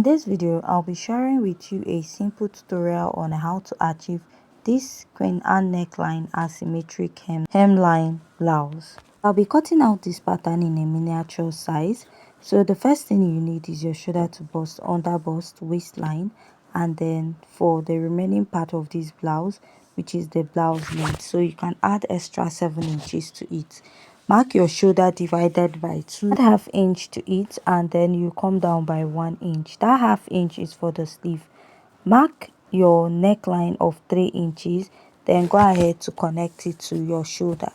this video, I'll be sharing with you a simple tutorial on how to achieve this Queen Anne neckline asymmetric hemline blouse. I'll be cutting out this pattern in a miniature size. So the first thing you need is your shoulder to bust, under bust, waistline, and then for the remaining part of this blouse, which is the blouse length, so you can add extra 7 inches to it. Mark your shoulder divided by 2, add half inch to it, and then you come down by 1 inch. That half inch is for the sleeve. Mark your neckline of 3 inches, then go ahead to connect it to your shoulder.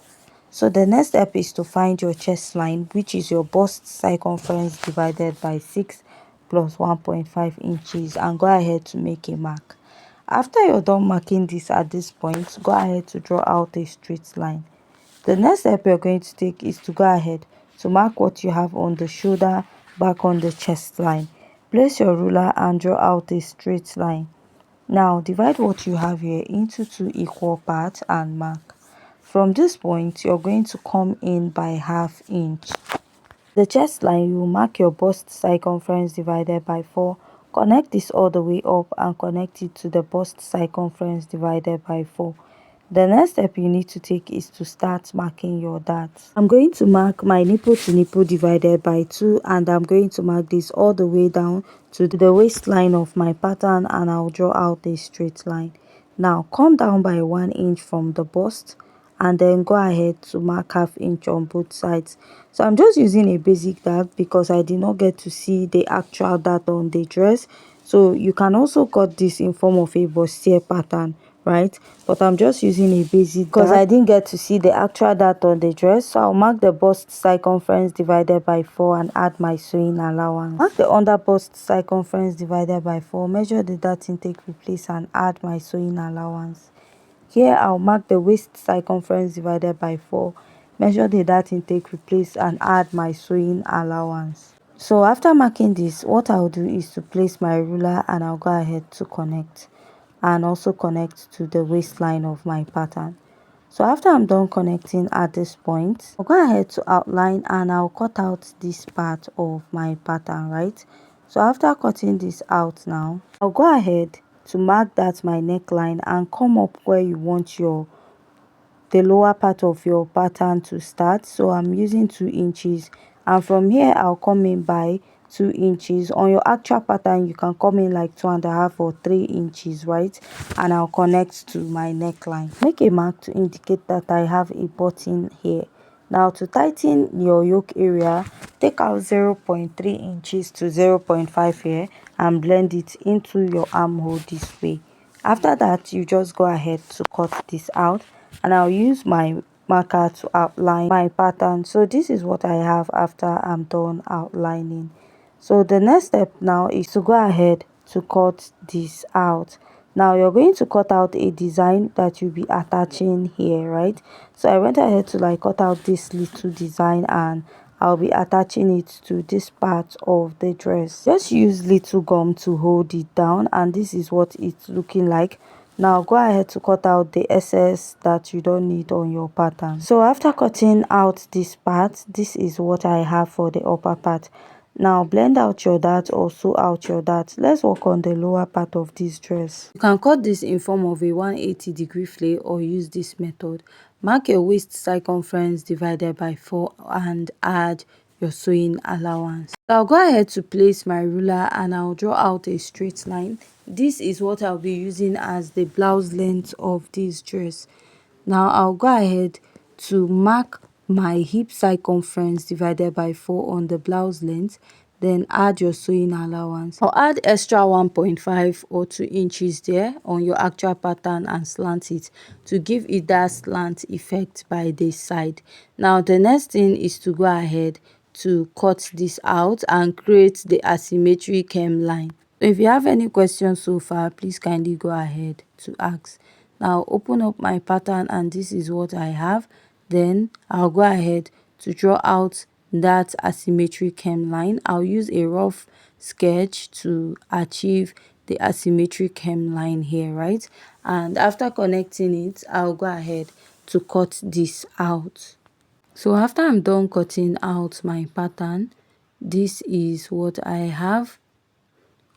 So the next step is to find your chest line, which is your bust circumference divided by 6 plus 1.5 inches, and go ahead to make a mark. After you're done marking this at this point, go ahead to draw out a straight line. The next step you're going to take is to go ahead to mark what you have on the shoulder back on the chest line. Place your ruler and draw out a straight line. Now divide what you have here into 2 equal parts and mark. From this point, you're going to come in by half inch. The chest line, you will mark your bust circumference divided by 4. Connect this all the way up and connect it to the bust circumference divided by 4. The next step you need to take is to start marking your darts. I'm going to mark my nipple to nipple divided by 2, and I'm going to mark this all the way down to the waistline of my pattern, and I'll draw out a straight line. Now come down by 1 inch from the bust and then go ahead to mark half inch on both sides. So I'm just using a basic dart because I did not get to see the actual dart on the dress. So you can also cut this in form of a bustier pattern, right? But I'm just using a basic because I didn't get to see the actual dart on the dress. So I'll mark the bust circumference divided by 4 and add my sewing allowance. Mark the under bust circumference divided by 4, measure the dart intake, replace, and add my sewing allowance. Here I'll mark the waist circumference divided by 4, measure the dart intake, replace, and add my sewing allowance. So after marking this, what I'll do is to place my ruler and I'll go ahead to connect, and also connect to the waistline of my pattern. So after I'm done connecting at this point, I'll go ahead to outline and I'll cut out this part of my pattern, right? So after cutting this out now, I'll go ahead to mark that my neckline and come up where you want the lower part of your pattern to start. So I'm using 2 inches, and from here I'll come in by 2 inches. On your actual pattern you can come in like 2.5 or 3 inches, right? And I'll connect to my neckline. Make a mark to indicate that I have a button here. Now to tighten your yoke area, take out 0.3 inches to 0.5 here and blend it into your armhole this way. After that, you just go ahead to cut this out, and I'll use my marker to outline my pattern. So this is what I have after I'm done outlining. So the next step now is to go ahead to cut this out. Now you're going to cut out a design that you'll be attaching here, right? So I went ahead to like cut out this little design, and I'll be attaching it to this part of the dress. Just use little gum to hold it down, and this is what it's looking like. Now go ahead to cut out the excess that you don't need on your pattern. So after cutting out this part, this is what I have for the upper part. Now blend out your dart or sew out your dart. Let's work on the lower part of this dress. You can cut this in form of a 180-degree flay or use this method. Mark your waist circumference divided by 4 and add your sewing allowance. So I'll go ahead to place my ruler and I'll draw out a straight line. This is what I'll be using as the blouse length of this dress. Now I'll go ahead to mark my hip circumference divided by 4 on the blouse length, then add your sewing allowance. I'll add extra 1.5 or 2 inches there on your actual pattern and slant it to give it that slant effect by this side. Now the next thing is to go ahead to cut this out and create the asymmetric hemline. If you have any questions so far, please kindly go ahead to ask. Now open up my pattern, and this is what I have. Then I'll go ahead to draw out that asymmetric hemline. I'll use a rough sketch to achieve the asymmetric hemline here, right? And after connecting it, I'll go ahead to cut this out. So after I'm done cutting out my pattern, this is what I have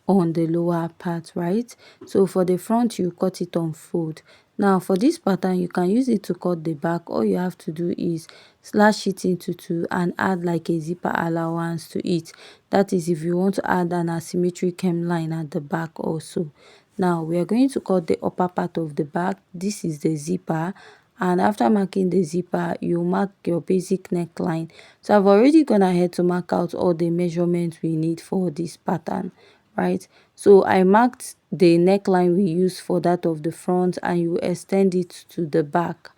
on the lower part, right? So for the front, you cut it on fold. Now for this pattern, you can use it to cut the back. All you have to do is slash it into two and add like a zipper allowance to it. That is if you want to add an asymmetric hemline at the back also. Now we are going to cut the upper part of the back. This is the zipper, and after marking the zipper, you mark your basic neckline. So I've already gone ahead to mark out all the measurements we need for this pattern, right? So I marked the neckline we use for that of the front, and you extend it to the back.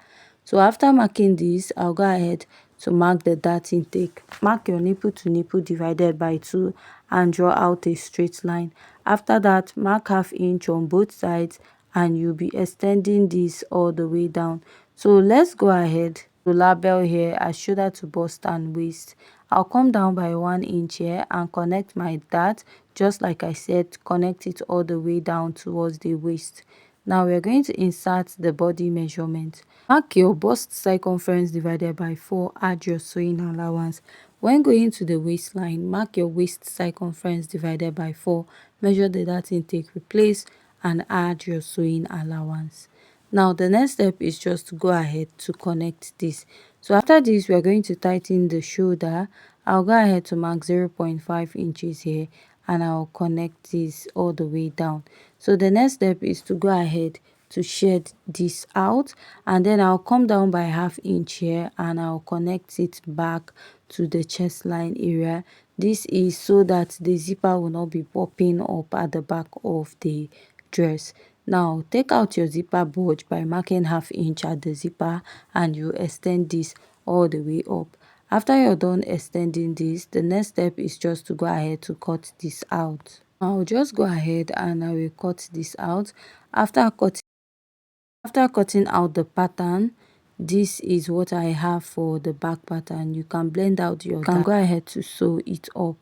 So after marking this, I'll go ahead to mark the dart intake. Mark your nipple to nipple divided by 2 and draw out a straight line. After that, mark ½ inch on both sides, and you'll be extending this all the way down. So let's go ahead to label here as shoulder to bust and waist. I'll come down by 1 inch here and connect my dart, just like I said, connect it all the way down towards the waist. Now we're going to insert the body measurement. Mark your bust circumference divided by 4, add your sewing allowance. When going to the waistline, mark your waist circumference divided by 4, measure the dart intake, replace, and add your sewing allowance. Now the next step is just to go ahead to connect this. So after this, we are going to tighten the shoulder. I'll go ahead to mark 0.5 inches here, and I'll connect this all the way down. So the next step is to go ahead to shed this out, and then I'll come down by ½ inch here, and I'll connect it back to the chest line area. This is so that the zipper will not be popping up at the back of the dress. Now take out your zipper bulge by marking ½ inch at the zipper, and you extend this all the way up. After you're done extending this, the next step is just to go ahead to cut this out. I'll just go ahead and I will cut this out. After cutting out the pattern, this is what I have for the back pattern. You can blend out your, you can go ahead to sew it up.